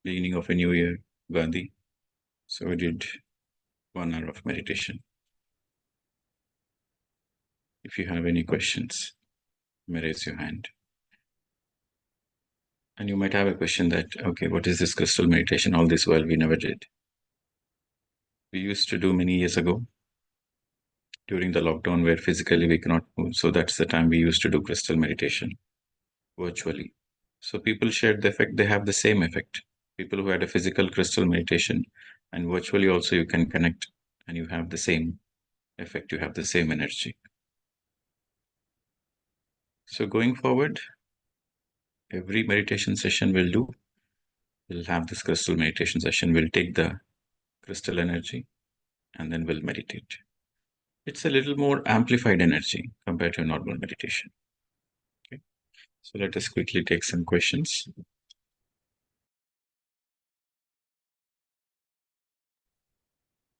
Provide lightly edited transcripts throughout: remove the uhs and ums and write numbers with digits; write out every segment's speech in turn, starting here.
beginning of a new year, Gandhi. So we did 1 hour of meditation. If you have any questions, you may raise your hand. And you might have a question that, okay, what is this crystal meditation? All this while we never did. We used to do many years ago during the lockdown where physically we cannot move. So that's the time we used to do crystal meditation virtually. So people shared the effect, they have the same effect. People who had a physical crystal meditation and virtually also you can connect and you have the same effect, you have the same energy. So going forward, every meditation session we'll have this crystal meditation session. We'll take the crystal energy and then we'll meditate. It's a little more amplified energy compared to normal meditation. Okay. So let us quickly take some questions.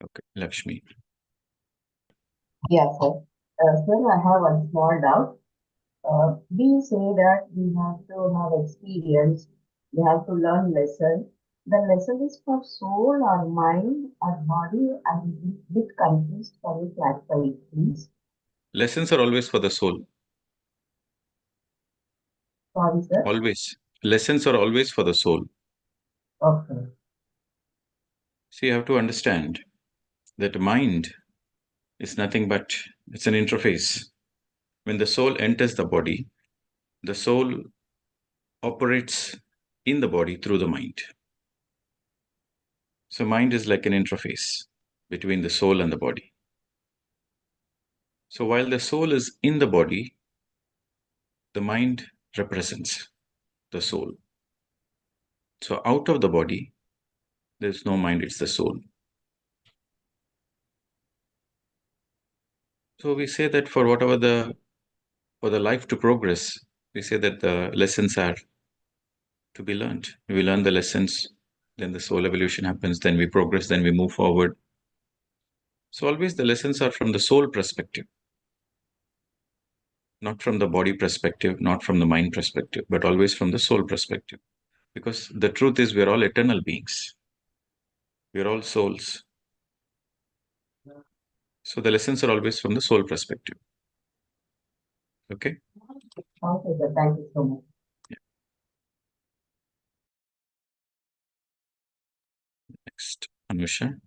Okay, Lakshmi. Yes, sir. Sir, I have one small doubt. We say that we have to have experience, we have to learn lesson. The lesson is for soul or mind or body. I'm a bit confused. Can you clarify it, please? Lessons are always for the soul. Sorry, sir. Always. Lessons are always for the soul. Okay. So you have to understand that mind is nothing but it's an interface. When the soul enters the body, the soul operates in the body through the mind. So mind is like an interface between the soul and the body. So while the soul is in the body, the mind represents the soul. So out of the body, there's no mind, it's the soul. So we say that for the life to progress, we say that the lessons are to be learned. We learn the lessons, then the soul evolution happens, then we progress, then we move forward. So always the lessons are from the soul perspective, not from the body perspective, not from the mind perspective, but always from the soul perspective. Because the truth is, we're all eternal beings, we're all souls. So the lessons are always from the soul perspective. Okay? Okay, sir. Thank you so much. Yeah. Next, Anusha.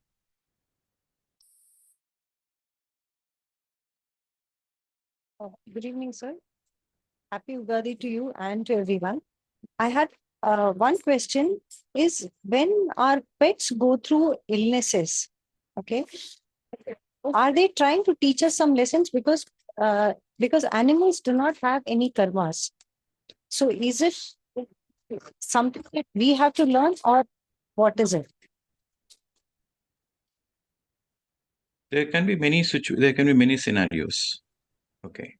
Good evening, sir. Happy Ugadi to you and to everyone. I had one question is when our pets go through illnesses, okay, are they trying to teach us some lessons because animals do not have any karmas. So is it something that we have to learn or what is it? There can be many scenarios. Okay.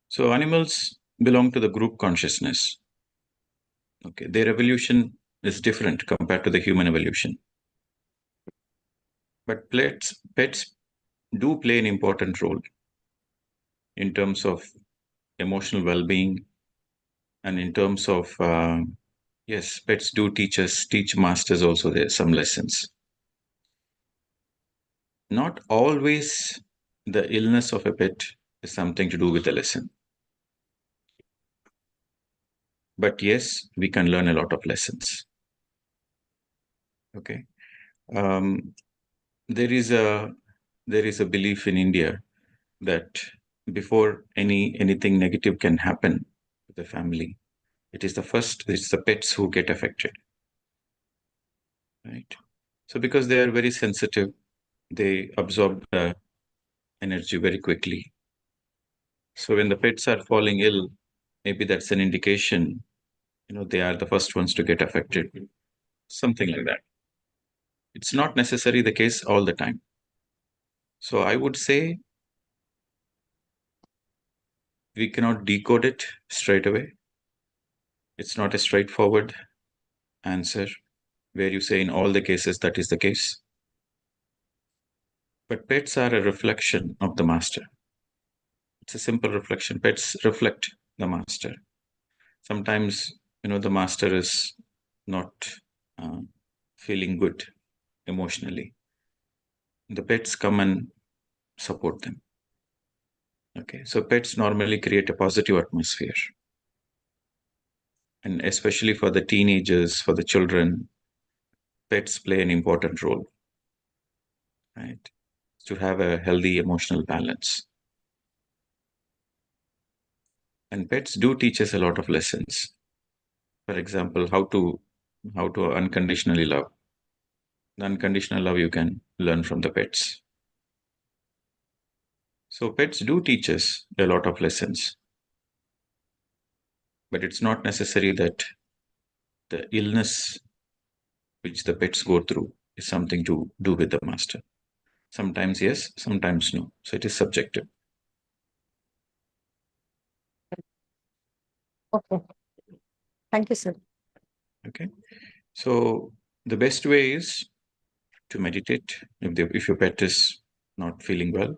So animals belong to the group consciousness. Okay. Their evolution is different compared to the human evolution. But pets do play an important role in terms of emotional well-being and in terms of yes, pets do teach masters also there some lessons. Not always the illness of a pet is something to do with a lesson. But yes, we can learn a lot of lessons. Okay. There is a belief in India that before anything negative can happen to the family, it's the pets who get affected. Right. So because they are very sensitive, they absorb the energy very quickly. So when the pets are falling ill, maybe that's an indication, they are the first ones to get affected. Something like that. It's not necessarily the case all the time. So I would say we cannot decode it straight away. It's not a straightforward answer where you say in all the cases that is the case. But pets are a reflection of the master. It's a simple reflection. Pets reflect the master. Sometimes, the master is not feeling good emotionally, the pets come and support them. Okay, so pets normally create a positive atmosphere. And especially for the teenagers, for the children, pets play an important role, right? To have a healthy emotional balance. And pets do teach us a lot of lessons. For example, how to unconditionally love. The unconditional love you can learn from the pets. So pets do teach us a lot of lessons, but it's not necessary that the illness which the pets go through is something to do with the master. Sometimes yes, sometimes no. So it is subjective. Okay. Thank you, sir. Okay. So the best way is to meditate if your pet is not feeling well.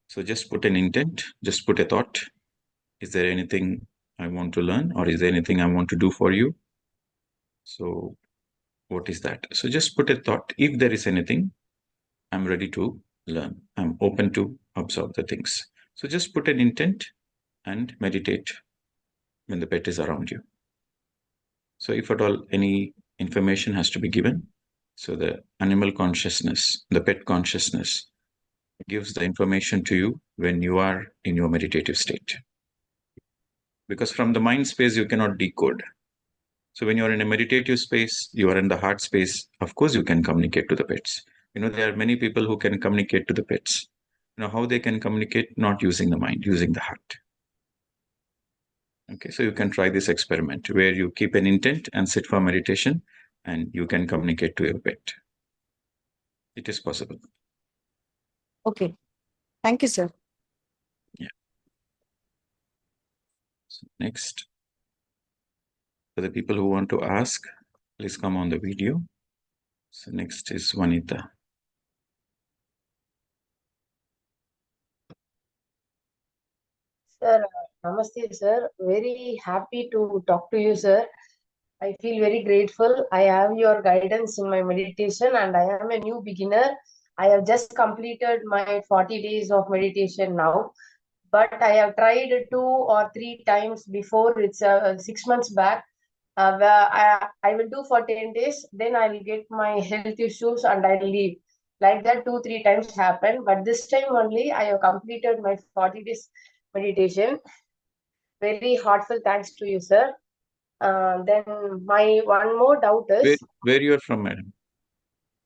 So just put an intent, just put a thought. Is there anything I want to learn, or is there anything I want to do for you? So what is that? So just put a thought. If there is anything, I'm ready to learn. I'm open to absorb the things. So just put an intent and meditate when the pet is around you. So if at all any information has to be given, so the animal consciousness, the pet consciousness gives the information to you when you are in your meditative state. Because from the mind space, you cannot decode. So when you're in a meditative space, you are in the heart space, of course, you can communicate to the pets. There are many people who can communicate to the pets. How they can communicate? Not using the mind, using the heart. Okay, so you can try this experiment where you keep an intent and sit for meditation and you can communicate to your pet. It is possible. Okay. Thank you, sir. Yeah. So next, for the people who want to ask, please come on the video. So next is Vanita. Sir, namaste, sir. Very happy to talk to you, sir. I feel very grateful. I have your guidance in my meditation, and I am a new beginner. I have just completed my 40 days of meditation now, but I have tried 2 or 3 times before. It's 6 months back. Where I will do for 10 days, then I will get my health issues and I'll leave. Like that, 2, 3 times happen. But this time only, I have completed my 40 days meditation. Very heartfelt thanks to you, sir. Then my one more doubt is, Where you are from, madam?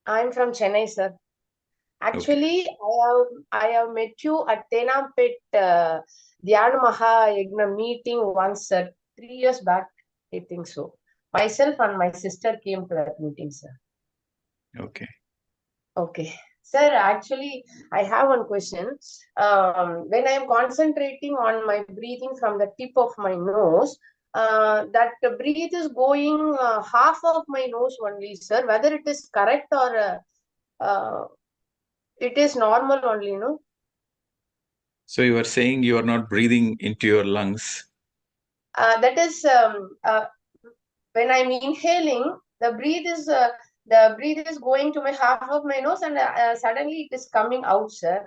I'm from Chennai, sir. Okay. Actually, I have met you at Tenampet Dhyana Maha Yagna meeting once, sir. 3 years back, I think so. Myself and my sister came to that meeting, sir. Okay. Okay. Sir, actually, I have one question. When I'm concentrating on my breathing from the tip of my nose, that breath is going half of my nose only, sir. Whether it is correct or it is normal only, no? So you are saying you are not breathing into your lungs. That is when I'm inhaling, the breath is going to my half of my nose, and suddenly it is coming out, sir.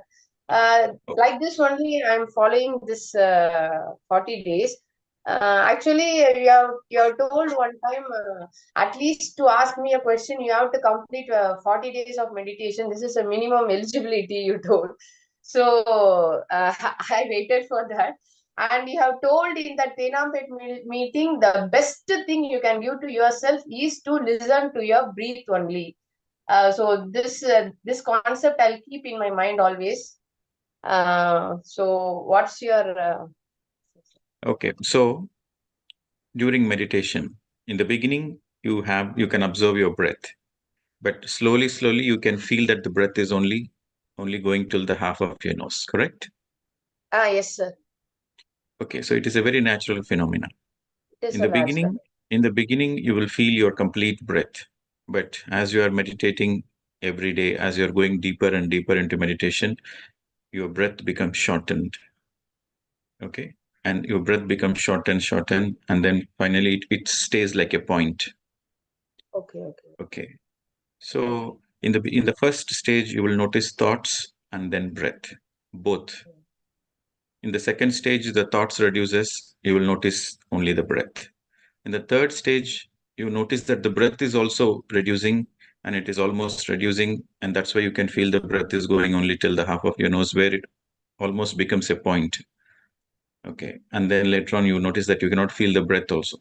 Like this only, I'm following this 40 days. Actually, you have told one time, at least to ask me a question, you have to complete 40 days of meditation. This is a minimum eligibility, you told. So I waited for that. And you have told in that Tenampet meeting, the best thing you can give to yourself is to listen to your breath only. So this concept I'll keep in my mind always. So what's your Okay. So during meditation, in the beginning, you can observe your breath, but slowly you can feel that the breath is only going till the half of your nose, correct? yes, sir. Okay, so it is a very natural phenomenon. It is In a the natural. beginning, in the beginning, you will feel your complete breath. But as you are meditating every day, as you are going deeper and deeper into meditation, your breath becomes shortened. Okay. And your breath becomes shortened, and then finally it stays like a point. Okay, okay. Okay. So in the first stage, you will notice thoughts and then breath, both. In the second stage, the thoughts reduces, you will notice only the breath. In the third stage, you notice that the breath is also reducing and it is almost reducing, and that's why you can feel the breath is going only till the half of your nose, where it almost becomes a point. Okay. And then later on, you notice that you cannot feel the breath also.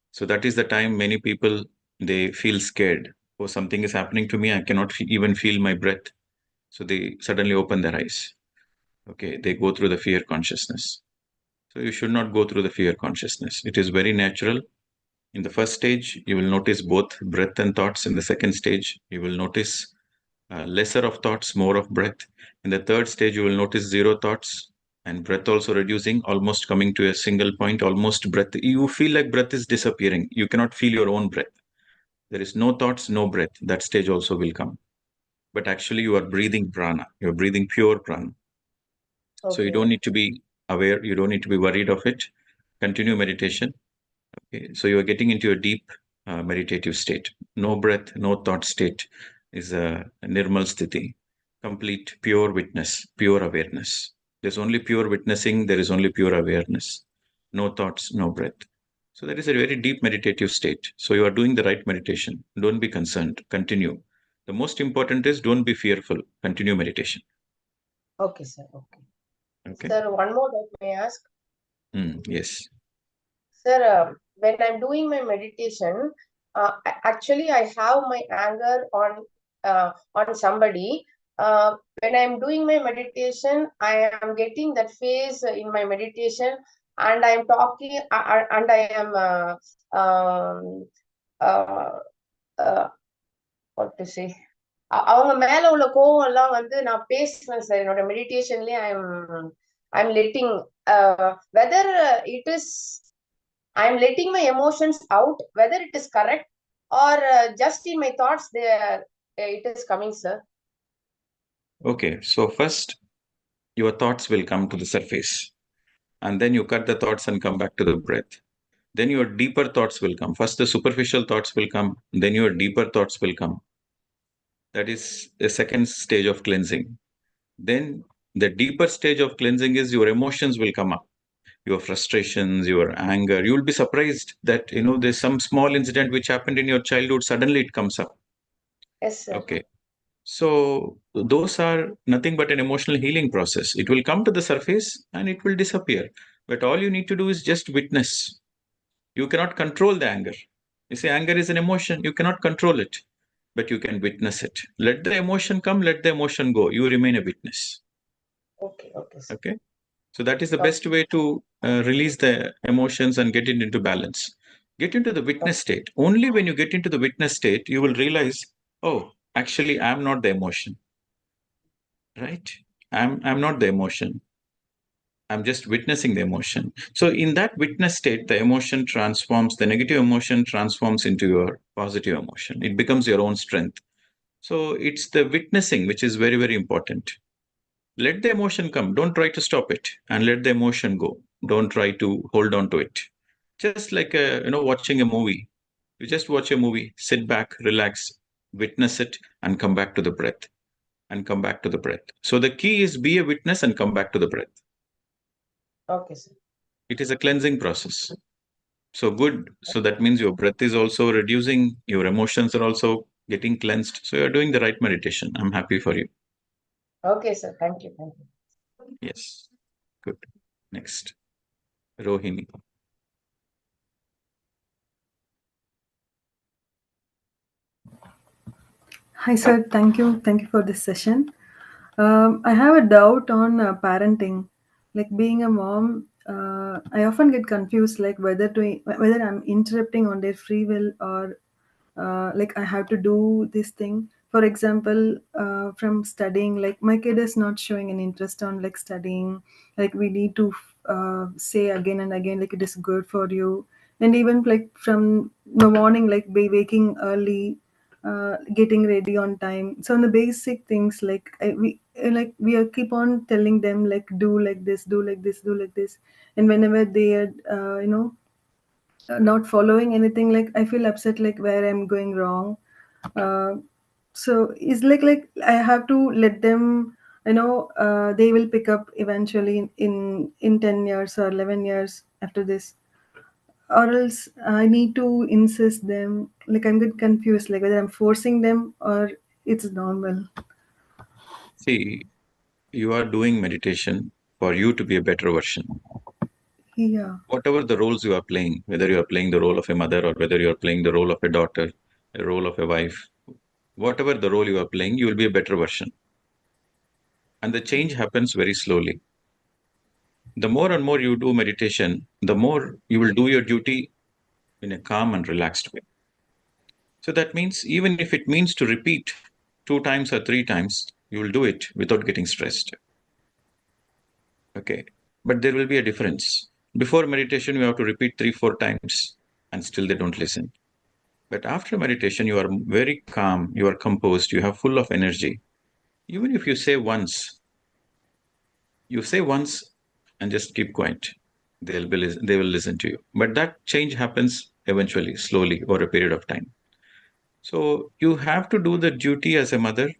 So that is the time many people, they feel scared. Oh, something is happening to me. I cannot even feel my breath. So they suddenly open their eyes. Okay. They go through the fear consciousness. So you should not go through the fear consciousness. It is very natural. In the first stage, you will notice both breath and thoughts. In the second stage, you will notice lesser of thoughts, more of breath. In the third stage, you will notice zero thoughts and breath also reducing, almost coming to a single point, almost breath. You feel like breath is disappearing. You cannot feel your own breath. There is no thoughts, no breath. That stage also will come. But actually, you are breathing prana. You're breathing pure prana. So you don't Okay. need to be aware. You don't need to be worried of it. Continue meditation. Okay. So you are getting into a deep meditative state. No breath, no thought state is a nirmal sthiti, complete pure witness, pure awareness. There's only pure witnessing, there is only pure awareness. No thoughts, no breath. So that is a very deep meditative state. So you are doing the right meditation. Don't be concerned. Continue. The most important is don't be fearful. Continue meditation. Okay, sir. Okay. Okay. Sir, one more that may I ask. Yes. Sir, when I'm doing my meditation, actually I have my anger on somebody. When I'm doing my meditation, I am getting that phase in my meditation, and I'm talking, and I am um, uh, uh, what to say. அவங்க மேல உள்ள கோவம் எல்லாம் வந்து நான் பேசுவேன் sir என்னோட மெடிடேஷன்லயே I'm letting whether it is I'm letting my emotions out, whether it is correct or just in my thoughts, it is coming, sir. Okay. So first, your thoughts will come to the surface. And then you cut the thoughts and come back to the breath. Then your deeper thoughts will come. First, the superficial thoughts will come, then your deeper thoughts will come. That is the second stage of cleansing. Then the deeper stage of cleansing is your emotions will come up, your frustrations, your anger. You will be surprised that, there's some small incident which happened in your childhood, suddenly it comes up. Yes, sir. Okay. So those are nothing but an emotional healing process. It will come to the surface and it will disappear. But all you need to do is just witness. You cannot control the anger. You see, anger is an emotion. You cannot control it, but you can witness it. Let the emotion come, let the emotion go. You remain a witness. Okay, okay, sir. Okay. So that is the Okay. best way to release the emotions and get it into balance. Get into the witness state. Only when you get into the witness state, you will realize, oh, actually, I'm not the emotion, right? I'm not the emotion. I'm just witnessing the emotion. So in that witness state, the emotion transforms, the negative emotion transforms into your positive emotion. It becomes your own strength. So it's the witnessing which is very, very important. Let the emotion come. Don't try to stop it and let the emotion go. Don't try to hold on to it. Just like watching a movie. You just watch a movie, sit back, relax, witness it, and come back to the breath. And come back to the breath. So the key is be a witness and come back to the breath. Okay, sir. It is a cleansing process. So good. So that means your breath is also reducing, your emotions are also getting cleansed. So you're doing the right meditation. I'm happy for you. Okay, sir. Thank you. Thank you. Yes. Good. Next. Rohini. Hi, sir. Thank you. Thank you for this session. I have a doubt on parenting. Like being a mom, I often get confused, like whether I'm interrupting on their free will or like I have to do this thing. For example, from studying, like my kid is not showing an interest on like studying. Like we need to say again and again, like it is good for you. And even like from the morning, like be waking early, getting ready on time. So on the basic things, like we are keep on telling them like do like this, do like this, do like this, and whenever they are not following anything, like I feel upset, like where I'm going wrong. So it's like I have to let them, they will pick up eventually in 10 years or 11 years after this, or else I need to insist them. Like I'm get confused, like whether I'm forcing them or it's normal. See, you are doing meditation for you to be a better version. Yeah. Whatever the roles you are playing, whether you are playing the role of a mother or whether you are playing the role of a daughter, a role of a wife, whatever the role you are playing, you will be a better version. And the change happens very slowly. The more and more you do meditation, the more you will do your duty in a calm and relaxed way. So that means even if it means to repeat 2 times or 3 times, you will do it without getting stressed. Okay. But there will be a difference. Before meditation, you have to repeat 3, 4 times and still they don't listen. But after meditation, you are very calm, you are composed, you have full of energy. Even if you say once and just keep quiet. They will listen to you. But that change happens eventually, slowly, over a period of time. So you have to do the duty as a mother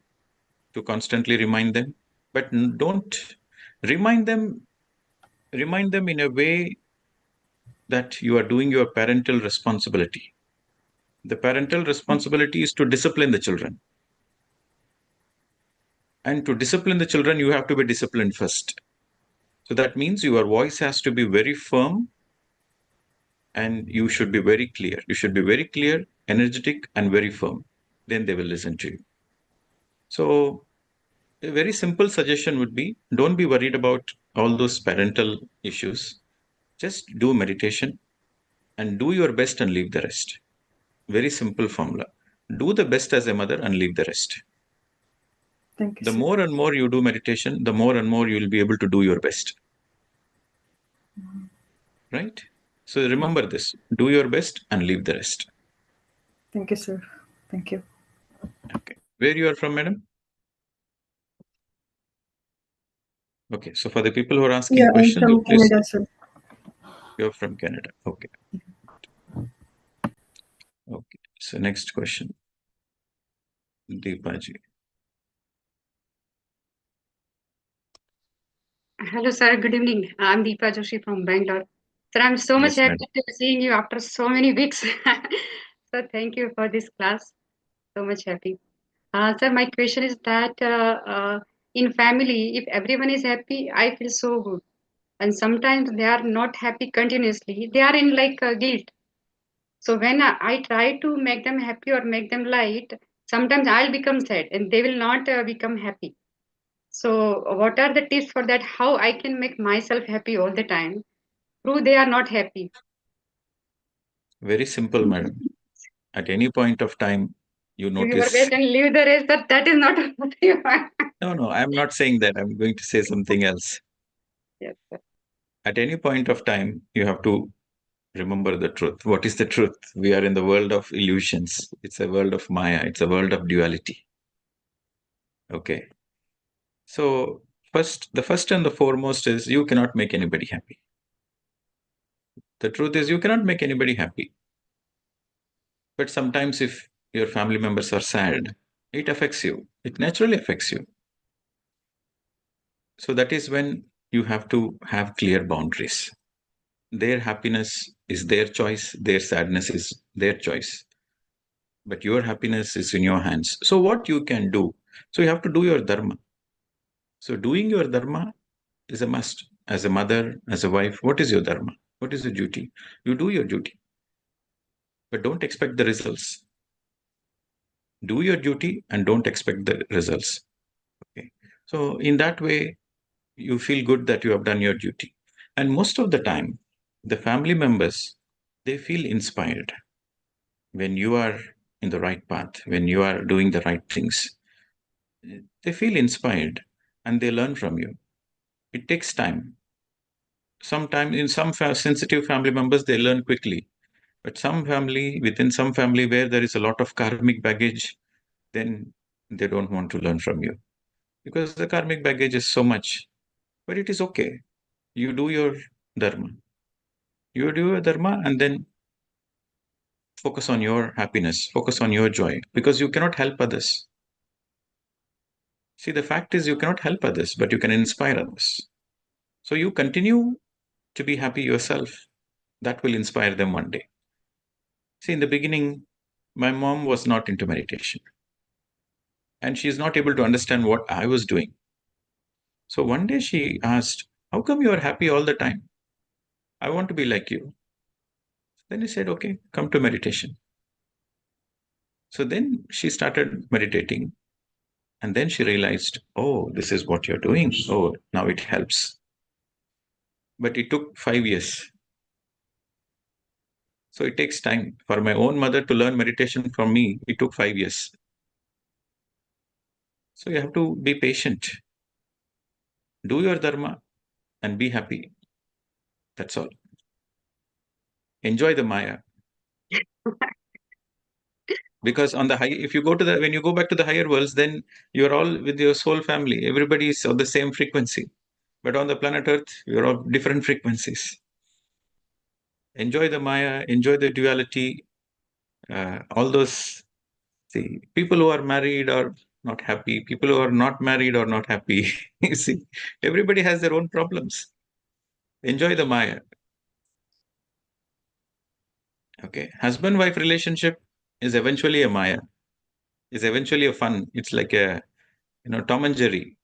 to constantly remind them, but don't remind them remind them in a way that you are doing your parental responsibility. The parental responsibility is to discipline the children. And to discipline the children, you have to be disciplined first. So that means your voice has to be very firm and you should be very clear. You should be very clear, energetic, and very firm. Then they will listen to you. So, a very simple suggestion would be don't be worried about all those parental issues. Just do meditation and do your best and leave the rest. Very simple formula. Do the best as a mother and leave the rest. Thank you, The sir. more and more you do meditation, the more and more you will be able to do your best. Right? So remember this, do your best and leave the rest. Thank you, sir. Thank you. Okay. Where you are from, madam? Okay. So for the people who are asking Yeah, I'm questions, from please, Canada, sir. you're from Canada. Okay. Okay. So next question, Deepaji. Hello, sir. Good evening. I'm Deepa Joshi from Bangalore. Sir, I'm so much Yes, happy madam. to seeing you after so many weeks. So thank you for this class. So much happy. Sir, my question is that in family, if everyone is happy, I feel so good. And sometimes they are not happy continuously. They are in like guilt. So when I try to make them happy or make them light, sometimes I'll become sad and they will not become happy. So, what are the tips for that? How I can make myself happy all the time? True, they are not happy. Very simple, madam. At any point of time, you Do your notice. best and leave the rest. That is not what you want. No, no, I'm not saying that. I'm going to say something else. Yes, sir. At any point of time, you have to remember the truth. What is the truth? We are in the world of illusions. It's a world of Maya. It's a world of duality. Okay. So, the first and the foremost is you cannot make anybody happy. The truth is, you cannot make anybody happy. But sometimes, if your family members are sad, it affects you. It naturally affects you. So, that is when you have to have clear boundaries. Their happiness is their choice, their sadness is their choice. But your happiness is in your hands. So, what you can do? So, you have to do your dharma. So, doing your dharma is a must. As a mother, as a wife, what is your dharma? What is your duty? You do your duty, but don't expect the results. Do your duty and don't expect the results. Okay. So, in that way, you feel good that you have done your duty. And most of the time, the family members, they feel inspired when you are in the right path, when you are doing the right things. They feel inspired and they learn from you. It takes time. Sometimes in some sensitive family members, they learn quickly. But within some family where there is a lot of karmic baggage, then they don't want to learn from you because the karmic baggage is so much. But it is okay. You do your dharma. You do your dharma and then focus on your happiness, focus on your joy because you cannot help others. See, the fact is you cannot help others, but you can inspire others. So you continue to be happy yourself. That will inspire them one day. See, in the beginning, my mom was not into meditation and she is not able to understand what I was doing. So one day she asked, "How come you are happy all the time? I want to be like you." Then he said, "Okay, come to meditation." So then she started meditating and then she realized, "Oh, this is what you're doing. Oh, now it helps." But it took 5 years. So it takes time. For my own mother to learn meditation from me, it took 5 years. So you have to be patient. Do your dharma and be happy. That's all. Enjoy the Maya. Because on the high, if you go to the, when you go back to the higher worlds, then you're all with your soul family. Everybody is on the same frequency. But on the planet Earth, you're all different frequencies. Enjoy the Maya, enjoy the duality. All those, see, people who are married are not happy. People who are not married are not happy. You see, everybody has their own problems. Enjoy the Maya. Okay. Husband wife relationship is eventually a Maya, is eventually a fun. It's like a, Tom and Jerry.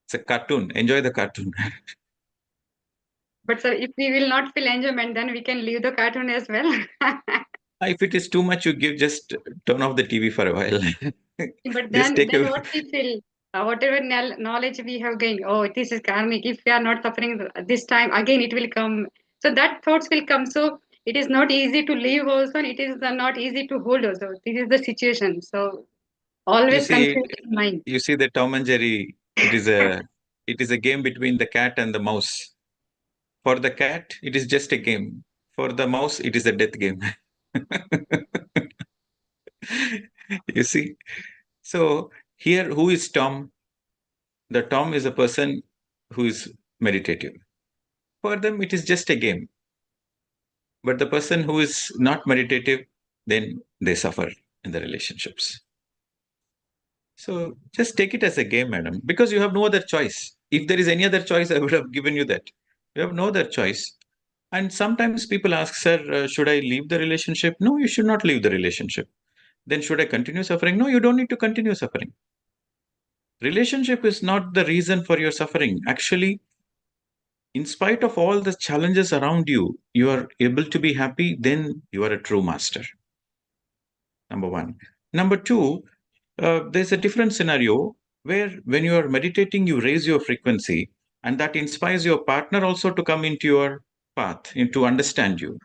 It's a cartoon. Enjoy the cartoon. But sir, if we will not feel enjoyment, then we can leave the cartoon as well. If it is too much, you give, just turn off the TV for a while. But Just then, take then a, what we feel, whatever knowledge we have gained, oh, this is karmic. If we are not suffering this time, again it will come. So that thoughts will come. So it is not easy to leave also, and it is not easy to hold also. This is the situation. So you always see, confused mind. you see the Tom and Jerry. It is a game between the cat and the mouse. For the cat, it is just a game. For the mouse, it is a death game. You see. So here, who is Tom? The Tom is a person who is meditative. For them, it is just a game. But the person who is not meditative, then they suffer in the relationships. So just take it as a game, madam, because you have no other choice. If there is any other choice, I would have given you that. You have no other choice. And sometimes people ask, sir, should I leave the relationship? No, you should not leave the relationship. Then should I continue suffering? No, you don't need to continue suffering. Relationship is not the reason for your suffering. Actually, in spite of all the challenges around you, you are able to be happy, then you are a true master. Number one. Number two, there's a different scenario where when you are meditating, you raise your frequency, and that inspires your partner also to come into your path, to understand you.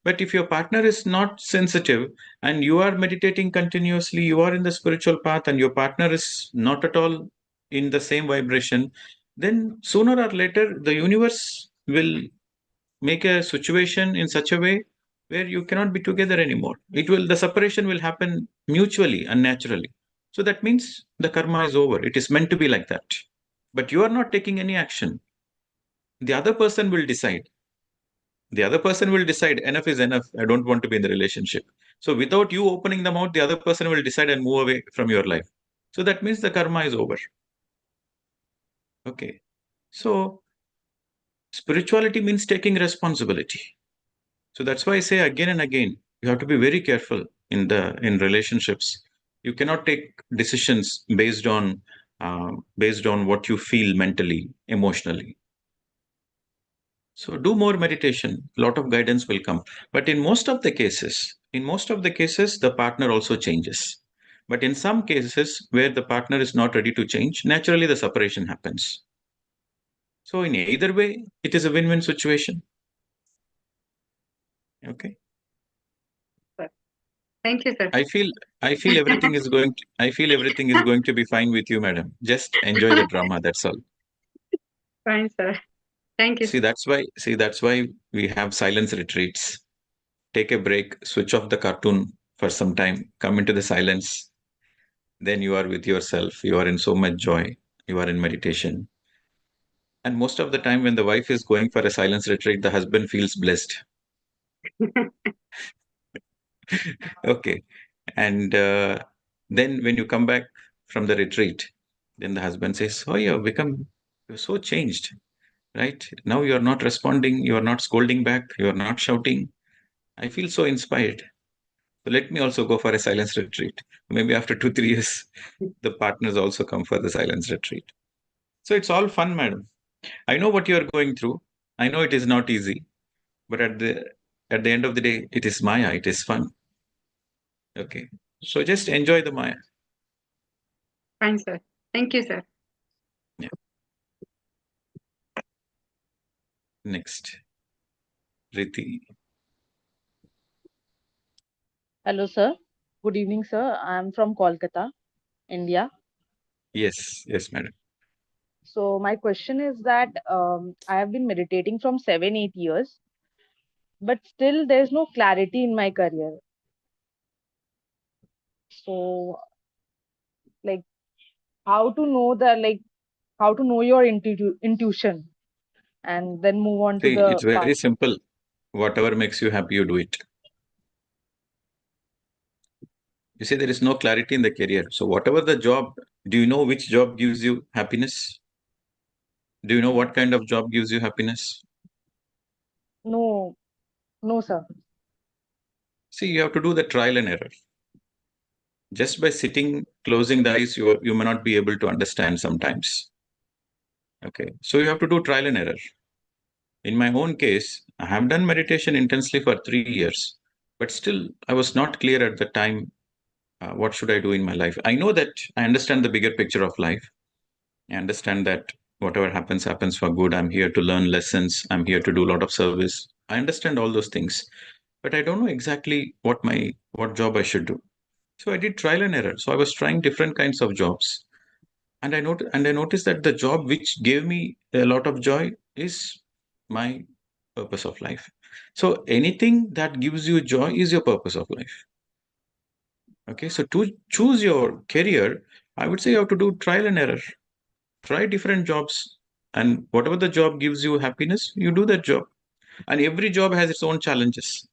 But if your partner is not sensitive and you are meditating continuously, you are in the spiritual path, and your partner is not at all in the same vibration, then sooner or later the universe will make a situation in such a way where you cannot be together anymore. The separation will happen mutually and naturally. So that means the karma is over. It is meant to be like that. But you are not taking any action. The other person will decide. The other person will decide, enough is enough. I don't want to be in the relationship. So without you opening the mouth, the other person will decide and move away from your life. So that means the karma is over. Okay. So spirituality means taking responsibility. So that's why I say again and again, you have to be very careful in relationships. You cannot take decisions based on what you feel mentally, emotionally. So do more meditation. A lot of guidance will come. But in most of the cases, the partner also changes. But in some cases where the partner is not ready to change, naturally the separation happens. So in either way, it is a win-win situation. Okay. Thank you, sir. I feel I feel everything is going to be fine with you, madam. Just enjoy the drama. That's all. Fine, sir. Thank you. See, that's why we have silence retreats. Take a break, switch off the cartoon for some time, come into the silence. Then you are with yourself. You are in so much joy. You are in meditation. And most of the time, when the wife is going for a silence retreat, the husband feels blessed. Okay. And then when you come back from the retreat, Then the husband says, oh, you're so changed, right? Now you're not responding, you're not scolding back, you're not shouting. I feel so inspired. So let me also go for a silence retreat. Maybe after 2, 3 years, the partners also come for the silence retreat. So it's all fun, madam. I know what you're going through. I know it is not easy, but at the end of the day, it is Maya. It is fun. Okay. So just enjoy the Maya. Fine, sir. Thank you, sir. Yeah. Next. Riti. Hello, sir. Good evening, sir. I'm from Kolkata, India. Yes, yes, madam. So my question is that I have been meditating from 7, 8 years, but still there's no clarity in my career. So, like, how to know how to know your intuition and then move on to See, the it's very path. simple. Whatever makes you happy, you do it. You say there is no clarity in the career. So whatever the job, do you know which job gives you happiness? Do you know what kind of job gives you happiness? No, no, sir. See, you have to do the trial and error. Just by sitting, closing the eyes, you may not be able to understand sometimes. Okay. So you have to do trial and error. In my own case, I have done meditation intensely for 3 years, but still I was not clear at the time. What should I do in my life? I know that I understand the bigger picture of life. I understand that whatever happens, happens for good. I'm here to learn lessons. I'm here to do a lot of service. I understand all those things, but I don't know exactly what job I should do. So I did trial and error. So I was trying different kinds of jobs, and I noticed that the job which gave me a lot of joy is my purpose of life. So anything that gives you joy is your purpose of life. Okay, so to choose your career, I would say you have to do trial and error. Try different jobs, and whatever the job gives you happiness, you do that job. And every job has its own challenges.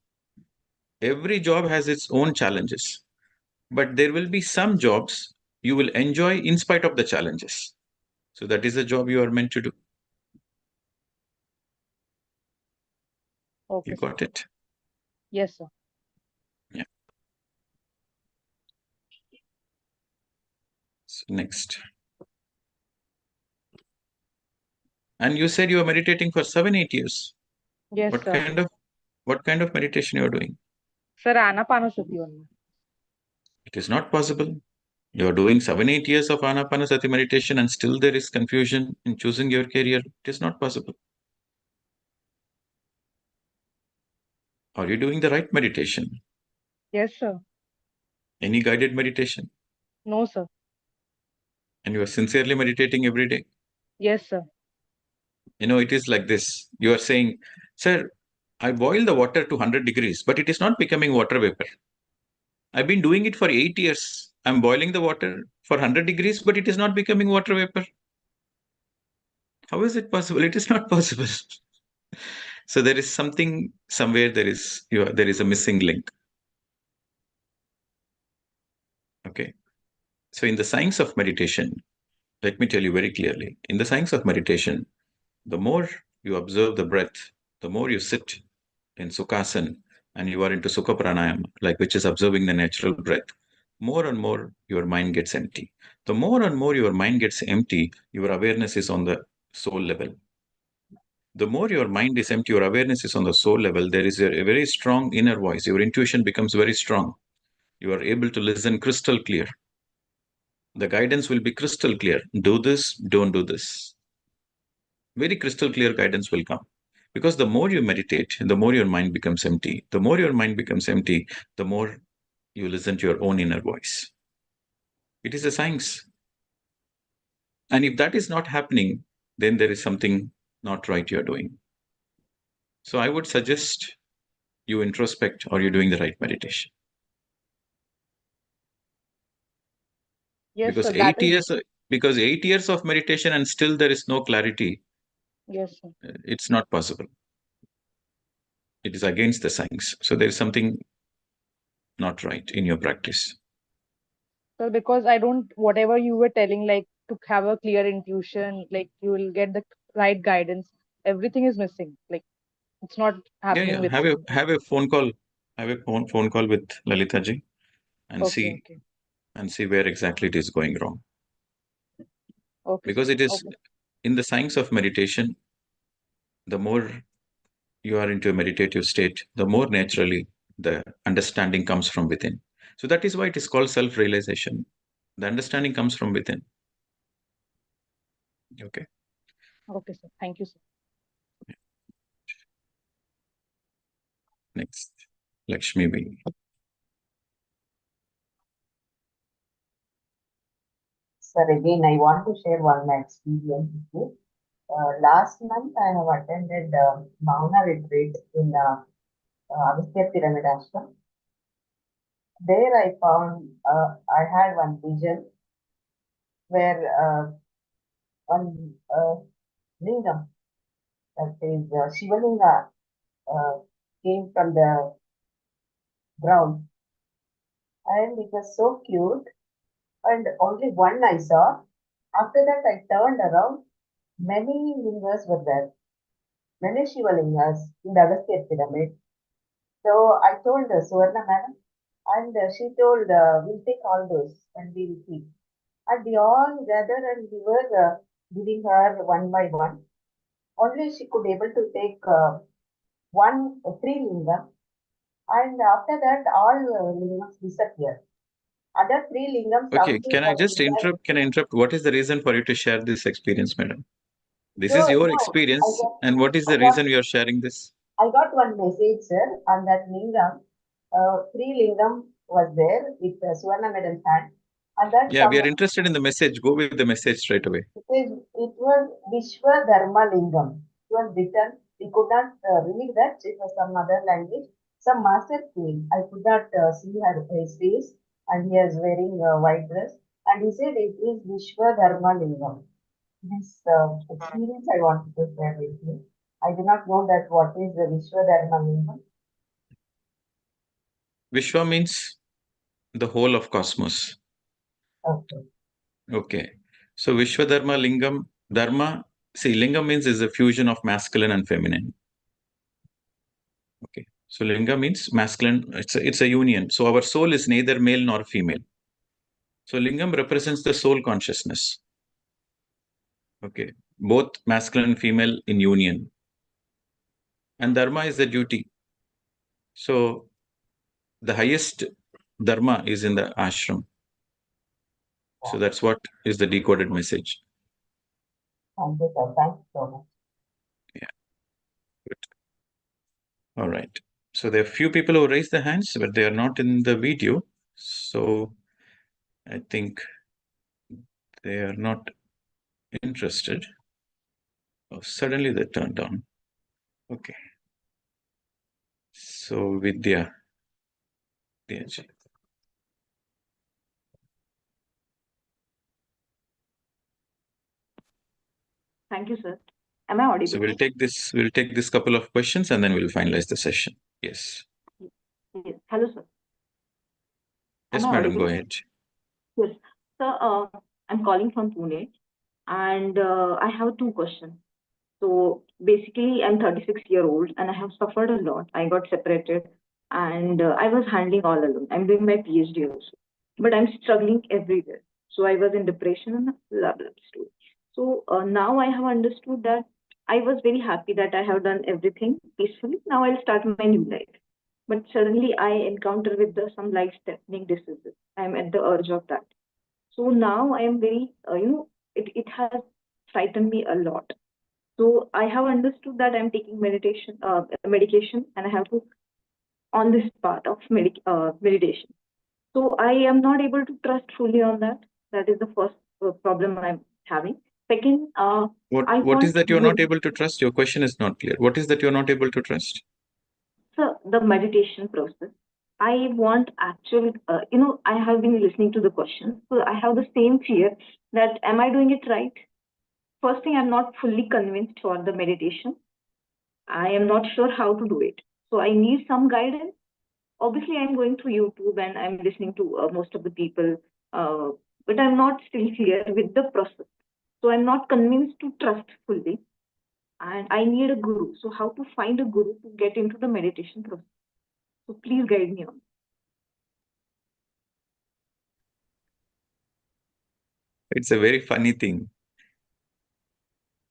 Every job has its own challenges, but there will be some jobs you will enjoy in spite of the challenges. So that is the job you are meant to do. Okay, You sir. got it? Yes, sir. Yeah. So next. And you said you are meditating for 7, 8 years. Yes, What sir. kind of meditation you are doing? Sir, Anapanasati only. It is not possible. You are doing 7, 8 years of Anapanasati meditation and still there is confusion in choosing your career. It is not possible. Are you doing the right meditation? Yes, sir. Any guided meditation? No, sir. And you are sincerely meditating every day? Yes, sir. It is like this. You are saying, sir, I boil the water to 100 degrees, but it is not becoming water vapor. I've been doing it for 8 years. I'm boiling the water for 100 degrees, but it is not becoming water vapor. How is it possible? It is not possible. So there is something somewhere. There is a missing link. Okay. So in the science of meditation, let me tell you very clearly. In the science of meditation, the more you observe the breath, the more you sit in Sukhasana and you are into Sukha Pranayama, like which is observing the natural breath, more and more your mind gets empty. The more and more your mind gets empty, your awareness is on the soul level. The more your mind is empty, your awareness is on the soul level, there is a very strong inner voice. Your intuition becomes very strong. You are able to listen crystal clear. The guidance will be crystal clear. Do this, don't do this. Very crystal clear guidance will come. Because the more you meditate, the more your mind becomes empty. The more your mind becomes empty, the more you listen to your own inner voice. It is a science. And if that is not happening, then there is something not right you're doing. So I would suggest you introspect or you're doing the right meditation. Yes, Because sir. That eight is, years because 8 years of meditation and still there is no clarity, yes, sir. it's not possible. It is against the science. So there is something not right in your practice. Sir, because I don't, whatever you were telling, like to have a clear intuition, like you will get the right guidance. Everything is missing. Like it's not happening with me. Have a phone call. Have a phone call with Lalita ji and Okay, see okay, where exactly it is going wrong. okay, sir. Because it is Okay, in the science of meditation, the more you are into a meditative state, the more naturally the understanding comes from within. So that is why it is called self-realization. The understanding comes from within. Okay. okay, sir. Thank you, sir. Next, Lakshmi B. Sir, again, I want to share one experience with you. Last month, I have attended Mauna retreat in Agastya Pyramid Ashram. There, I found I had one vision where one lingam, that is Shivalinga, came from the ground, and it was so cute. And only one I saw. After that, I turned around. Many lingers were there, many Shivalingas in the Agastya pyramid. So I told Suvarna madam, and she told, we'll take all those and we'll keep. And we all gathered and we were giving her one by one. Only she could able to take three lingam, and after that all lingams disappeared. Other three lingams, Okay, something can I was just there. interrupt? Can I interrupt? What is the reason for you to share this experience, madam? This So is your no, experience, and what is I the got reason you are sharing this? I got one message, sir, on that lingam. Three lingam was there with Suvarna madam's hand, and that Yeah, we are interested in the message. Go with the message straight away. it was Vishwa Dharma lingam. It was written. We could not read that. It was some other language. Some master came. I could not see his face, and he was wearing a white dress. And he said it is Vishwa Dharma lingam. This experience I wanted to share with you. I do not know that what is the Vishwa Dharma lingam. Vishwa means the whole of cosmos. Okay. Okay. So Vishwadharma Lingam, Dharma, see, Lingam means is a fusion of masculine and feminine. Okay. So Linga means masculine, it's a union. So our soul is neither male nor female. So Lingam represents the soul consciousness. Okay. Both masculine and female in union. And Dharma is the duty. So the highest Dharma is in the ashram. So that's what is the decoded message. Thank you, sir. Thank you so much. Yeah. Good. All right. So there are few people who raise their hands, but they are not in the video. So I think they are not interested. Oh, suddenly they turned on. Okay. So Vidya. Vidya. Thank you, sir. Am I audible? So we'll take this couple of questions and then we'll finalize the session. Yes. Yes. Hello, sir. Am Yes, I madam, go audible? ahead. Yes. Sir, I'm calling from Pune and I have two questions. So basically, I'm 36-year-old and I have suffered a lot. I got separated and I was handling all alone. I'm doing my PhD also, but I'm struggling everywhere. So I was in depression and blah, blah, story. So now I have understood that I was very happy that I have done everything peacefully. Now I'll start my new life. But suddenly I encounter with some life-threatening diseases. I'm at the urge of that. So now I am very, it has frightened me a lot. So I have understood that I'm taking medication, and I have to on this part of meditation. So I am not able to trust fully on that. That is the first problem I'm having. Second, I What is want that you're not able to trust? Your question is not clear. What is that you're not able to trust? so the meditation process. I want actual, I have been listening to the question. So I have the same fear that am I doing it right? First thing, I'm not fully convinced for the meditation. I am not sure how to do it. So I need some guidance. Obviously, I'm going through YouTube and I'm listening to most of the people, but I'm not still clear with the process. So I'm not convinced to trust fully, and I need a guru. So how to find a guru to get into the meditation process? So please guide me on. It's a very funny thing.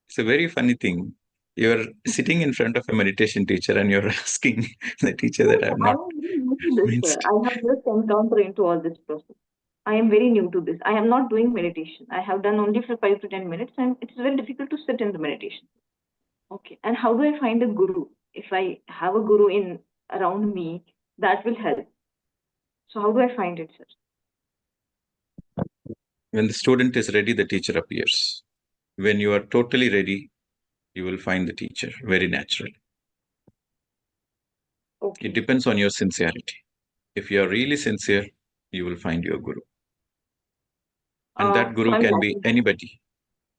It's a very funny thing. You're sitting in front of a meditation teacher and you're asking the teacher that I'm I not am very new to this, means sir. I have just encountered into all this process. I am very new to this. I am not doing meditation. I have done only for 5 to 10 minutes, and it's very difficult to sit in the meditation. Okay. And how do I find a guru? If I have a guru in around me, that will help. So how do I find it, sir? when the student is ready, the teacher appears. When you are totally ready, you will find the teacher very naturally. Okay. It depends on your sincerity. If you are really sincere, you will find your guru. And that So guru I'm can be lacking. anybody.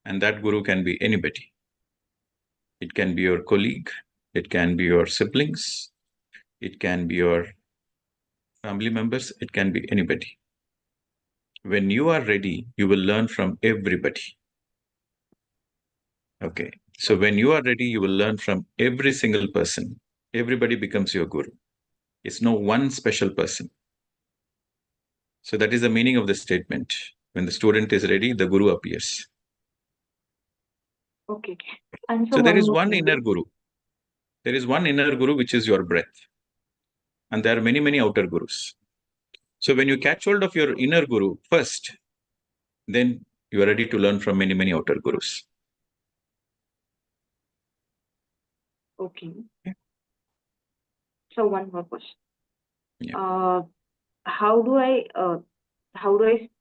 And that guru can be anybody. It can be your colleague. It can be your siblings. It can be your family members. It can be anybody. When you are ready, you will learn from everybody. Okay. So when you are ready, you will learn from every single person. Everybody becomes your guru. It's no one special person. So that is the meaning of the statement. When the student is ready, the guru appears. Okay. And so So there one is more one thing. inner guru. There is one inner guru, which is your breath. And there are many, many outer gurus. So when you catch hold of your inner guru first, then you are ready to learn from many, many outer gurus. Okay. So one more question. Yeah. How do I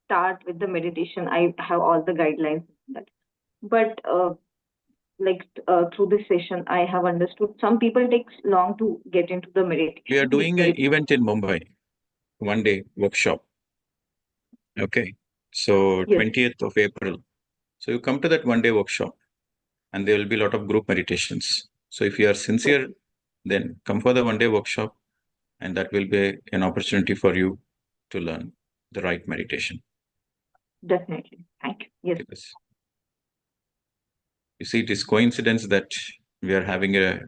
start with the meditation? I have all the guidelines, but through this session, I have understood some people takes long to get into the meditation. We are doing an event in Mumbai, one day workshop. Okay. So Yes. 20th of April. So you come to that one day workshop and there will be a lot of group meditations. So if you are sincere, then come for the one day workshop and that will be an opportunity for you to learn the right meditation. Definitely. Thank you. Yes. Because you see, it is coincidence that we are having a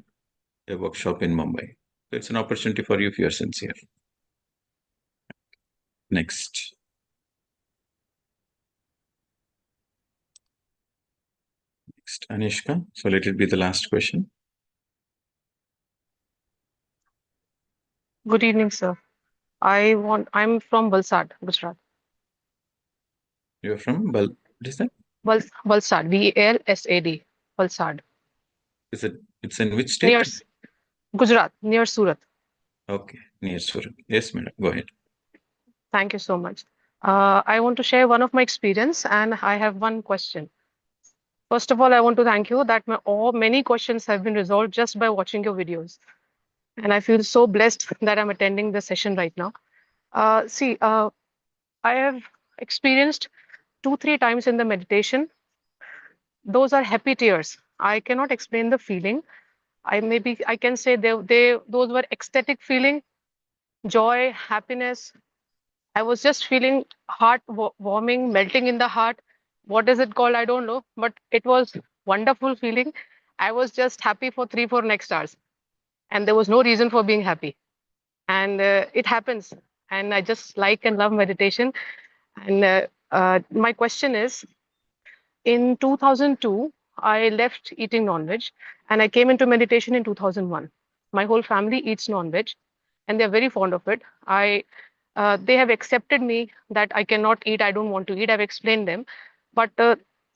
workshop in Mumbai. So it's an opportunity for you if you are sincere. Next. Next, Anishka. So let it be the last question. Good evening, sir. I'm from Valsad, Gujarat. You're from what is that? Valsad, Valsad, Valsad. Is it? It's in which Near state? Gujarat, near Surat. Okay, near Surat. Yes, madam. Go ahead. Thank you so much. I want to share one of my experience, and I have one question. First of all, I want to thank you that many questions have been resolved just by watching your videos, and I feel so blessed that I'm attending the session right now. I have experienced 2, 3 times in the meditation. Those are happy tears. I cannot explain the feeling. I can say those were ecstatic feeling, joy, happiness. I was just feeling heart warming, melting in the heart. What is it called? I don't know, but it was wonderful feeling. I was just happy for 3, 4 next hours, and there was no reason for being happy. And it happens. And I just like and love meditation. And my question is, in 2002, I left eating non-veg and I came into meditation in 2001. My whole family eats non-veg and they're very fond of it. They have accepted me that I cannot eat, I don't want to eat. I've explained them, but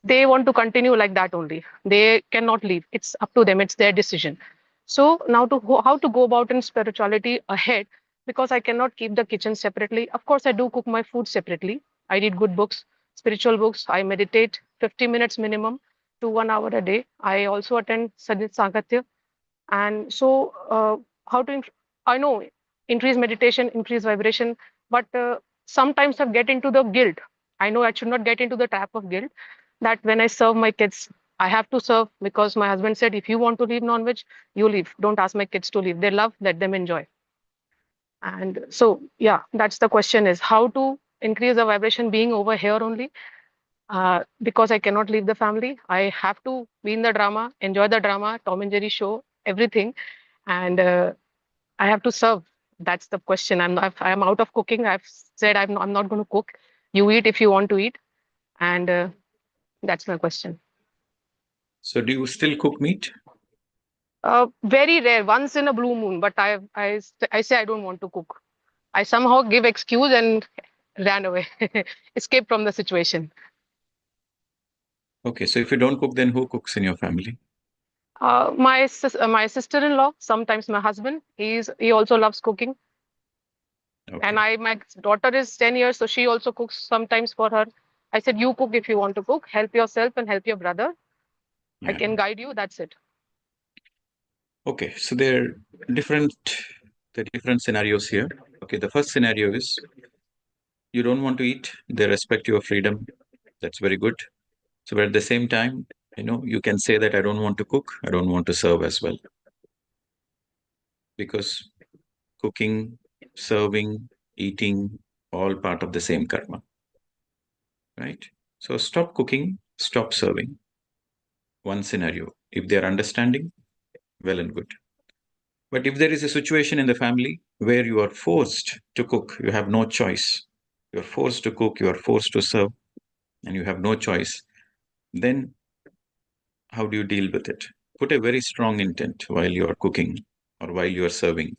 they want to continue like that only. They cannot leave. It's up to them. It's their decision. So now how to go about in spirituality ahead, because I cannot keep the kitchen separately. Of course, I do cook my food separately. I read good books, spiritual books. I meditate 50 minutes minimum to 1 hour a day. I also attend Sadhit Sangatya. And so, how to, I know, increase meditation, increase vibration, but sometimes I get into the guilt. I know I should not get into the trap of guilt that when I serve my kids, I have to serve because my husband said, if you want to leave non-veg, you leave. Don't ask my kids to leave. They love, let them enjoy. And so, yeah, that's the question is how to increase the vibration being over here only. because I cannot leave the family. I have to be in the drama, enjoy the drama, Tom and Jerry show, everything, and I have to serve. That's the question. I'm out of cooking. I've said I'm not going to cook. You eat if you want to eat, and that's my question. So do you still cook meat? Very rare, once in a blue moon. But I say I don't want to cook. I somehow give excuse and ran away, escaped from the situation. Okay, so if you don't cook, then who cooks in your family? My sister-in-law, sometimes my husband. He also loves cooking. Okay. And my daughter is 10 years, so she also cooks sometimes for her. I said, you cook if you want to cook. Help yourself and help your brother. I Yeah. can guide you. That's it. Okay, so there are different scenarios here. Okay, the first scenario is you don't want to eat. They respect your freedom. That's very good. So, but at the same time, you can say that I don't want to cook. I don't want to serve as well, because cooking, serving, eating, all part of the same karma, right? So stop cooking, stop serving. One scenario. If they are understanding, well and good. But if there is a situation in the family where you are forced to cook, you have no choice. You're forced to cook, you are forced to serve, and you have no choice, then how do you deal with it? Put a very strong intent while you are cooking or while you are serving.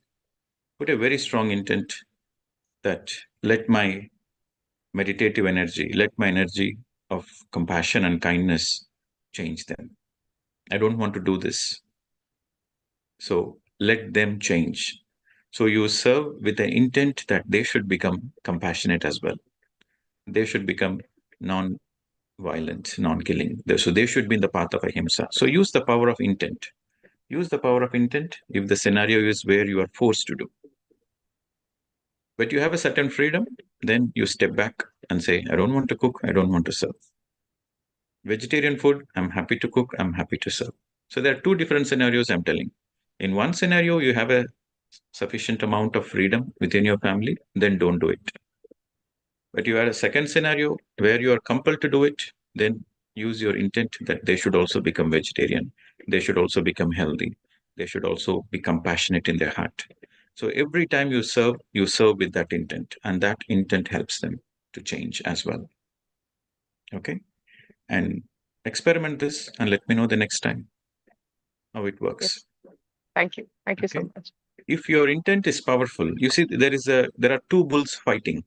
Put a very strong intent that let my meditative energy, let my energy of compassion and kindness change them. I don't want to do this. So let them change. So you serve with the intent that they should become compassionate as well. They should become non-violent, non-killing. So they should be in the path of ahimsa. So use the power of intent. Use the power of intent if the scenario is where you are forced to do. But you have a certain freedom, then you step back and say, I don't want to cook, I don't want to serve. Vegetarian food, I'm happy to cook, I'm happy to serve. So there are two different scenarios I'm telling. In one scenario, you have a sufficient amount of freedom within your family, then don't do it. But you have a second scenario where you are compelled to do it, then use your intent that they should also become vegetarian. They should also become healthy. They should also be compassionate in their heart. So every time you serve with that intent, and that intent helps them to change as well. Okay. And experiment this and let me know the next time how it works. Yes. Thank you. Thank you so Okay. much. If your intent is powerful, you see there are two bulls fighting.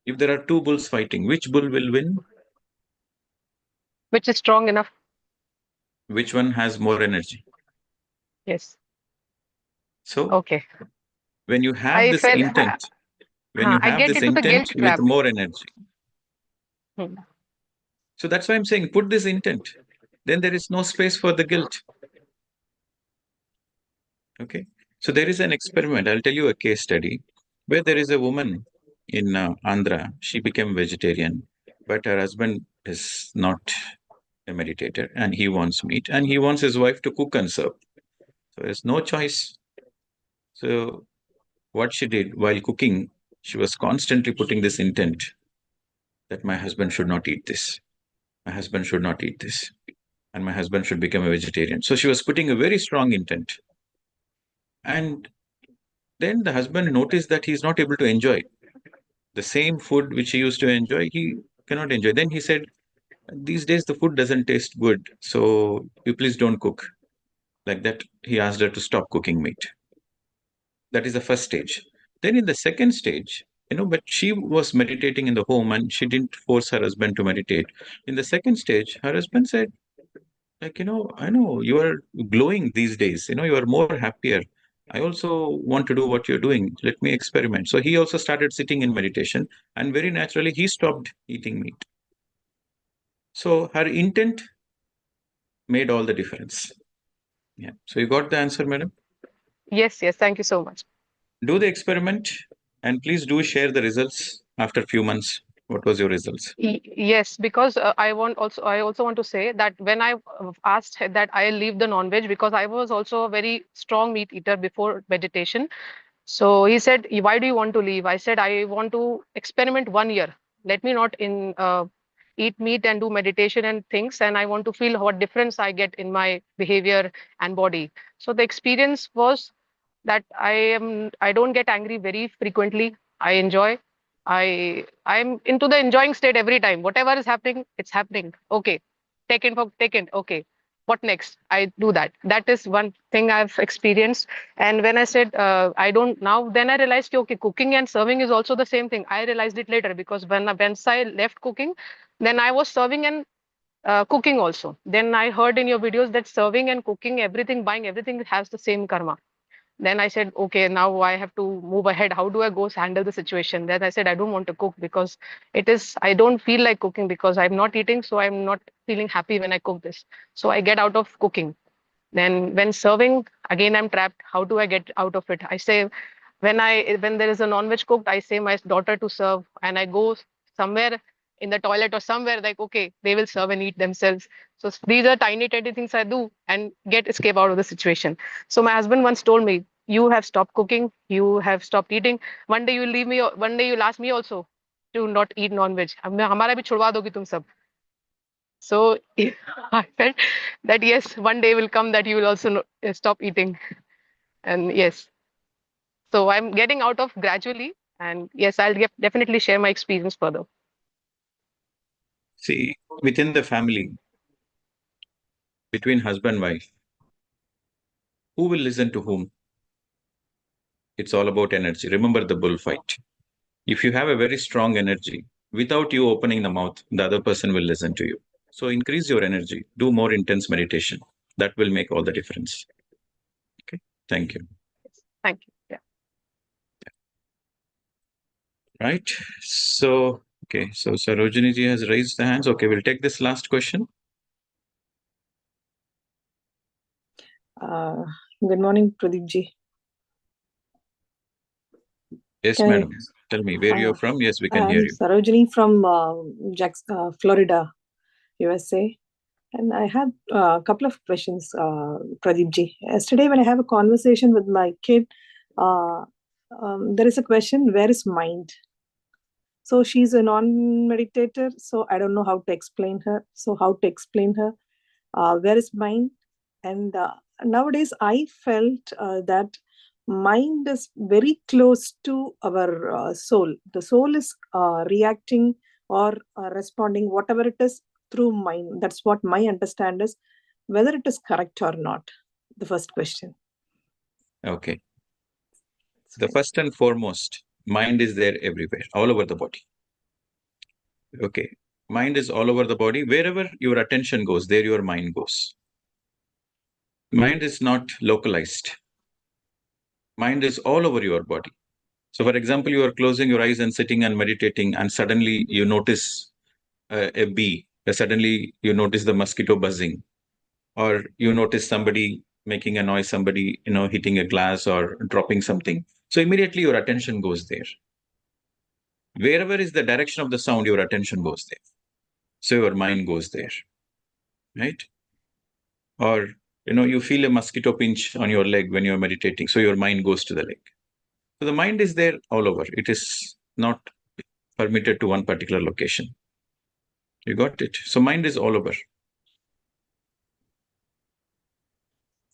If there are two bulls fighting, which bull will win? Which is strong enough. Which one has more energy? Yes. So Okay. when you have I this felt intent, I get into the guilt with trap. more energy. Hmm. So that's why I'm saying put this intent. Then there is no space for the guilt. Okay. So there is an experiment. I'll tell you a case study where there is a woman in Andhra. She became vegetarian, but her husband is not a meditator and he wants meat and he wants his wife to cook and serve. So there's no choice. So what she did while cooking, she was constantly putting this intent that my husband should not eat this. My husband should not eat this. And my husband should become a vegetarian. So she was putting a very strong intent. And then the husband noticed that he's not able to enjoy the same food which he used to enjoy. He cannot enjoy. Then he said, these days the food doesn't taste good. So you please don't cook. Like that, he asked her to stop cooking meat. That is the first stage. Then in the second stage, but she was meditating in the home and she didn't force her husband to meditate. In the second stage, her husband said, like, I know you are glowing these days, you are more happier. I also want to do what you're doing. Let me experiment. So he also started sitting in meditation and very naturally he stopped eating meat. So her intent made all the difference. Yeah. So you got the answer, madam? Yes, yes. Thank you so much. Do the experiment and please do share the results after a few months. What was your results? Yes, because I also want to say that when I asked that I leave the non-veg because I was also a very strong meat eater before meditation. So he said, Why do you want to leave? I said, I want to experiment 1 year. Let me not eat meat and do meditation and things, and I want to feel what difference I get in my behavior and body. So the experience was that I don't get angry very frequently. I enjoy. I'm into the enjoying state every time. Whatever is happening, it's happening. Okay. Take it. Okay. What next? I do that. That is one thing I've experienced. And when I said I don't now, then I realized okay, cooking and serving is also the same thing. I realized it later because once I left cooking, then I was serving and cooking also. Then I heard in your videos that serving and cooking, everything, buying everything has the same karma. Then I said, okay, now I have to move ahead. How do I go handle the situation? Then I said, I don't want to cook because I don't feel like cooking because I'm not eating. So I'm not feeling happy when I cook this. So I get out of cooking. Then when serving, again, I'm trapped. How do I get out of it? I say, when there is a non-veg cooked, I say my daughter to serve and I go somewhere in the toilet or somewhere like, okay, they will serve and eat themselves. So these are tiny, tiny things I do and get escape out of the situation. So my husband once told me, you have stopped cooking, you have stopped eating. One day you'll leave me, one day you'll ask me also to not eat non-veg. हमारा भी छुड़वा दोगी तुम सब. So I felt that yes, one day will come that you will also stop eating. And yes, so I'm getting out of gradually. And yes, I'll definitely share my experience further. See, within the family, between husband and wife, who will listen to whom? It's all about energy. Remember the bullfight. If you have a very strong energy, without you opening the mouth, the other person will listen to you. So increase your energy, do more intense meditation. That will make all the difference. Okay. Thank you. Thank you. Yeah. Right. So, okay. So Sarojini ji has raised the hands. Okay. We'll take this last question. Good morning, Pradeep ji. Yes, madam. Tell me where you're from. Yes, we can I'm hear you. Sarojini from Florida, USA. And I have a couple of questions, Pradeep ji. Yesterday, when I have a conversation with my kid, there is a question, where is mind? So she's a non-meditator, so I don't know how to explain her. So how to explain her? Where is mind? And nowadays, I felt that mind is very close to our soul. The soul is reacting or responding, whatever it is, through mind. That's what my understand is. Whether it is correct or not, the first question. Okay. The first and foremost, mind is there everywhere, all over the body. Okay. Mind is all over the body. Wherever your attention goes, there your mind goes. Mind is not localized. Mind is all over your body. So, for example, you are closing your eyes and sitting and meditating, and suddenly you notice a bee. Suddenly you notice the mosquito buzzing, or you notice somebody making a noise, somebody hitting a glass or dropping something. So immediately your attention goes there. Wherever is the direction of the sound, your attention goes there. So your mind goes there, right? Or you feel a mosquito pinch on your leg when you're meditating, so your mind goes to the leg. So the mind is there all over. It is not permitted to one particular location. You got it? So mind is all over.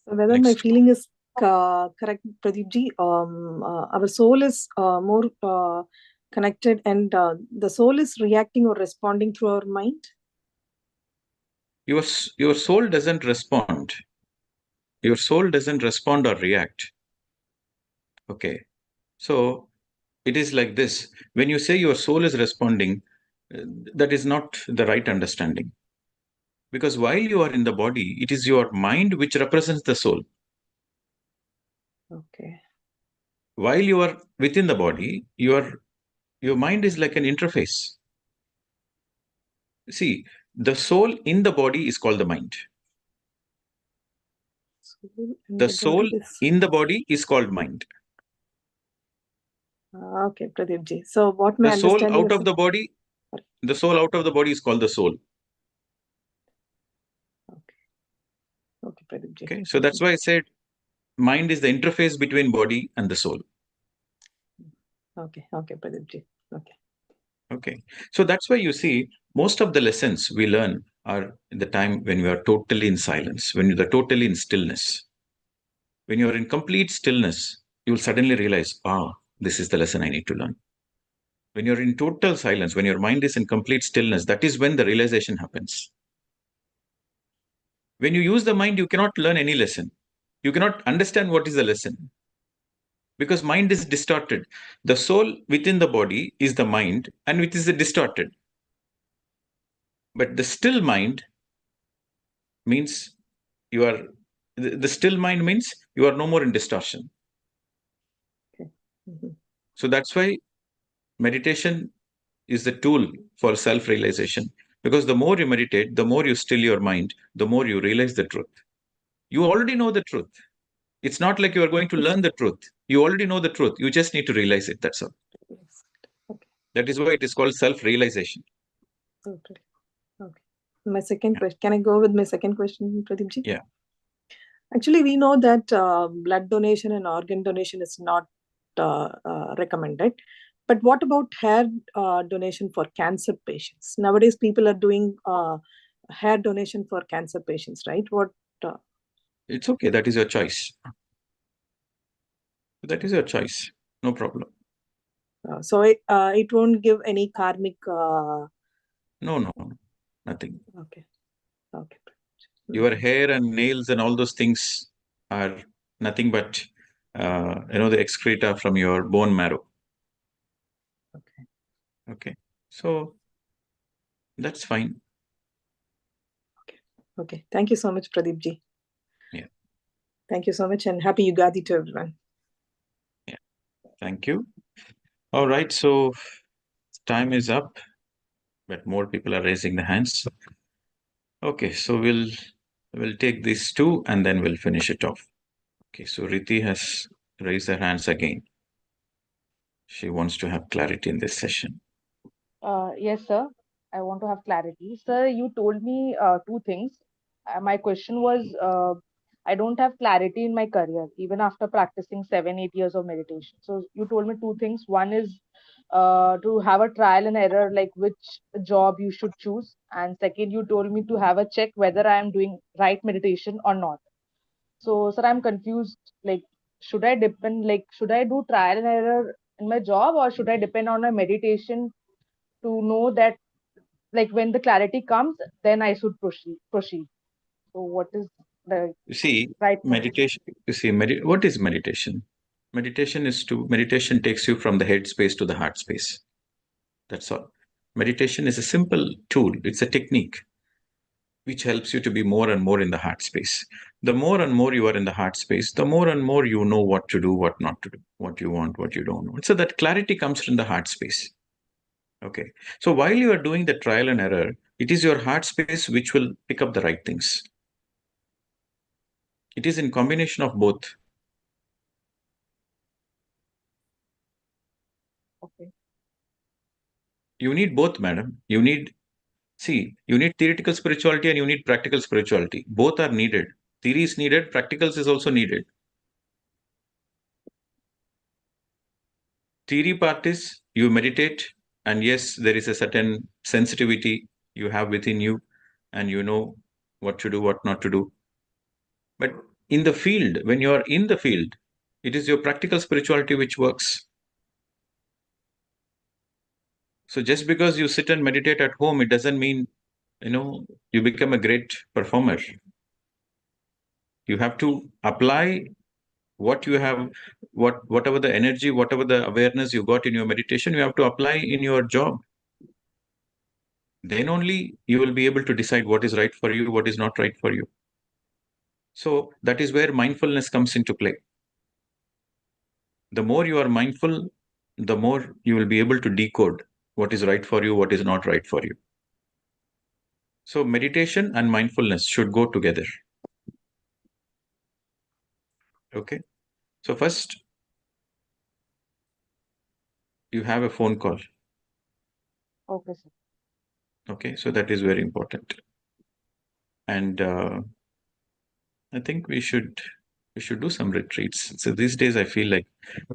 So whether my feeling is correct, Pradeep ji, our soul is more connected, and the soul is reacting or responding through our mind. Your soul doesn't respond. Your soul doesn't respond or react. Okay. So it is like this. When you say your soul is responding, that is not the right understanding. Because while you are in the body, it is your mind which represents the soul. Okay. While you are within the body, your mind is like an interface. See, the soul in the body is called the mind. The soul in the body is called mind. Okay, Pradeep ji. So what my The soul understanding out of the body, the soul out of the body is called the soul. Okay, Pradeep ji. Okay, so that's why I said mind is the interface between body and the soul. Okay, Pradeep ji. Okay. Okay, so that's why you see most of the lessons we learn are in the time when you are totally in silence, when you're totally in stillness. When you're in complete stillness, you'll suddenly realize, this is the lesson I need to learn. When you're in total silence, when your mind is in complete stillness, that is when the realization happens. When you use the mind, you cannot learn any lesson. You cannot understand what is the lesson because mind is distorted. The soul within the body is the mind and it is distorted. But the still mind means you are, the still mind means you are no more in distortion. Okay. Mm-hmm. So that's why meditation is the tool for self-realization. Because the more you meditate, the more you still your mind, the more you realize the truth. You already know the truth. It's not like you are going to learn the truth. You already know the truth. You just need to realize it. That's all. Yes. Okay. That is why it is called self-realization. Okay. Okay. My second question. Can I go with my second question, Pradeep ji? Yeah. Actually, we know that blood donation and organ donation is not recommended. But what about hair donation for cancer patients? Nowadays, people are doing hair donation for cancer patients, right? What? It's okay. That is your choice. That is your choice. No problem. So it won't give any karmic. No, nothing. Okay. Okay. Your hair and nails and all those things are nothing but, the excreta from your bone marrow. Okay. Okay. So that's fine. Okay. Okay. Thank you so much, Pradeep ji. Yeah. Thank you so much and happy Yugadi to everyone. Yeah. Thank you. All right. So time is up, but more people are raising the hands. Okay. So we'll take these two and then we'll finish it off. Okay. So Riti has raised her hands again. She wants to have clarity in this session. Yes, sir. I want to have clarity. Sir, you told me two things. My question was I don't have clarity in my career, even after practicing 7, 8 years of meditation. So you told me two things. One is to have a trial and error, like which job you should choose. And second, you told me to have a check whether I am doing right meditation or not. So, sir, I'm confused. Like, should I do trial and error in my job or should I depend on my meditation to know that like when the clarity comes, then I should proceed. So what is the You see, right thing? meditation, what is meditation? Meditation takes you from the head space to the heart space. That's all. Meditation is a simple tool. It's a technique which helps you to be more and more in the heart space. The more and more you are in the heart space, the more and more you know what to do, what not to do, what you want, what you don't want. So that clarity comes from the heart space. Okay. So while you are doing the trial and error, it is your heart space which will pick up the right things. It is in combination of both. Okay. You need both, madam. You need theoretical spirituality and you need practical spirituality. Both are needed. Theory is needed, practicals is also needed. Theory part is you meditate, and yes, there is a certain sensitivity you have within you, and you know what to do, what not to do. But in the field, when you are in the field, it is your practical spirituality which works. So just because you sit and meditate at home, it doesn't mean, you become a great performer. You have to apply what you have, whatever the energy, whatever the awareness you got in your meditation, you have to apply in your job. Then only you will be able to decide what is right for you, what is not right for you. So that is where mindfulness comes into play. The more you are mindful, the more you will be able to decode what is right for you, what is not right for you. So meditation and mindfulness should go together. Okay. So first, you have a phone call. Okay, sir. Okay. So that is very important. And I think we should do some retreats. So these days I feel like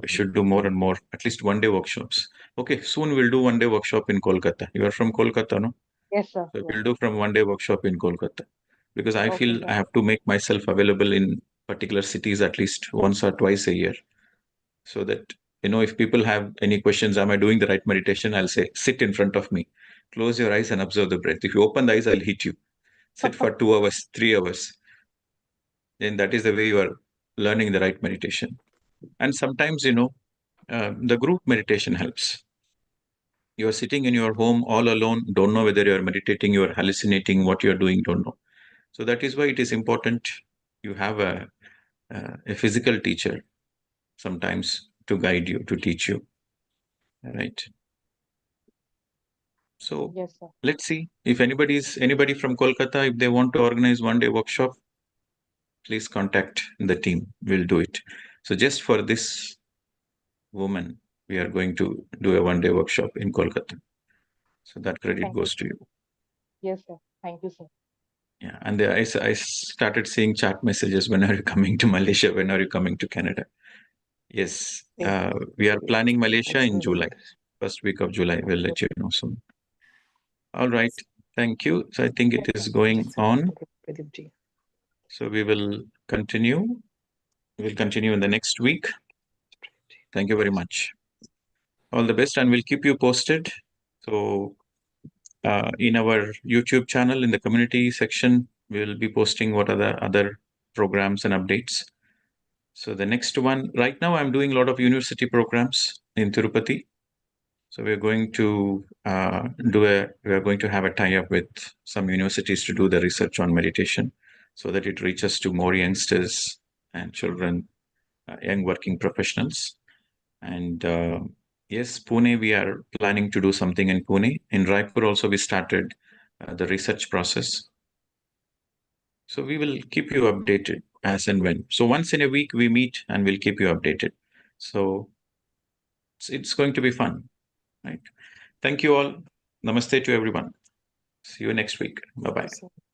we should do more and more, at least 1 day workshops. Okay, soon we'll do 1 day workshop in Kolkata. You are from Kolkata, no? Yes, sir. So Yes. we'll do from one day workshop in Kolkata, because I Okay, feel sir. I have to make myself available in particular cities at least once or twice a year, so that, if people have any questions, am I doing the right meditation? I'll say, sit in front of me, close your eyes and observe the breath. If you open the eyes, I'll hit you. Sit for 2 hours, 3 hours. Then that is the way you are learning the right meditation. And sometimes, the group meditation helps. You're sitting in your home all alone, don't know whether you're meditating, you're hallucinating, what you're doing, don't know. So that is why it is important you have a physical teacher sometimes to guide you, to teach you. Right. So Yes, sir. let's see if anybody from Kolkata, if they want to organize one day workshop, please contact the team. We'll do it. So just for this woman, we are going to do a one day workshop in Kolkata. So that credit Thank you. goes to you. Yes, sir. Thank you, sir. Yeah. And I started seeing chat messages. When are you coming to Malaysia? When are you coming to Canada? Yes. We are planning Malaysia in July, first week of July. We'll let you know soon. All right. Thank you. So I think it is going on. So we will continue. We'll continue in the next week. Thank you very much. All the best, and we'll keep you posted. So, in our YouTube channel, in the community section, we'll be posting what are the other programs and updates. So, the next one, right now, I'm doing a lot of university programs in Tirupati. So, we're going to have a tie up with some universities to do the research on meditation, so that it reaches to more youngsters and children, young working professionals. And yes, Pune, we are planning to do something in Pune. In Raipur also, we started the research process. So we will keep you updated as and when. So once in a week we meet and we'll keep you updated. So it's going to be fun, right? Thank you all. Namaste to everyone. See you next week. Bye bye.